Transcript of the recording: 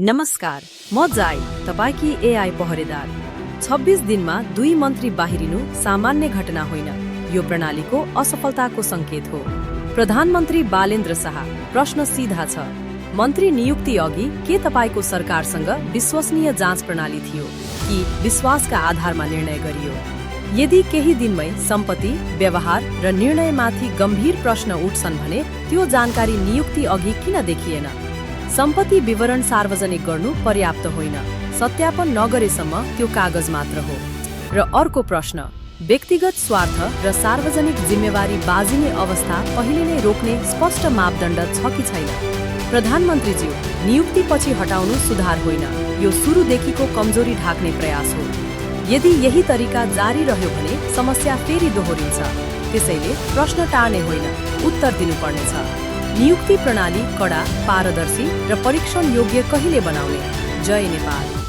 नमस्कार, म जाई, तपाईकी एआई पहरेदार। 26 दिनमा 2 मन्त्री बाहिरिनु सामान्य घटना होइन, यो प्रणालीको असफलताको संकेत हो। प्रधानमन्त्री बालेन्द्र शाह, प्रश्न सीधा छ। मन्त्री नियुक्ति अघि के तपाईको सरकारसँग विश्वसनीय जाँच प्रणाली थियो कि विश्वासका आधारमा निर्णय गरियो? यदि केही दिनमै सम्पत्ति, व्यवहार र निर्णयमाथि गम्भीर प्रश्न उठ्छन् भने त्यो जानकारी नियुक्ति अघि किन देखिएन? सम्पत्ति विवरण सार्वजनिक गर्नु पर्याप्त होइन, सत्यापन नगरेसम्म त्यो कागज मात्र हो। र अर्को प्रश्न, व्यक्तिगत स्वार्थ र सार्वजनिक जिम्मेवारी बाजिने अवस्था पहिले नै रोक्ने स्पष्ट मापदण्ड छ कि छैन? प्रधानमन्त्रीज्यू, नियुक्तिपछि हटाउनु सुधार होइन, यो सुरुदेखिको कमजोरी ढाक्ने प्रयास हो। यदि यही तरिका जारी रह्यो भने समस्या फेरि दोहोरिन्छ। त्यसैले प्रश्न टार्ने होइन, उत्तर दिनुपर्नेछ। नियुक्ति प्रणाली कडा, पारदर्शी र परीक्षण योग्य कहिले बनाउने? जय नेपाल।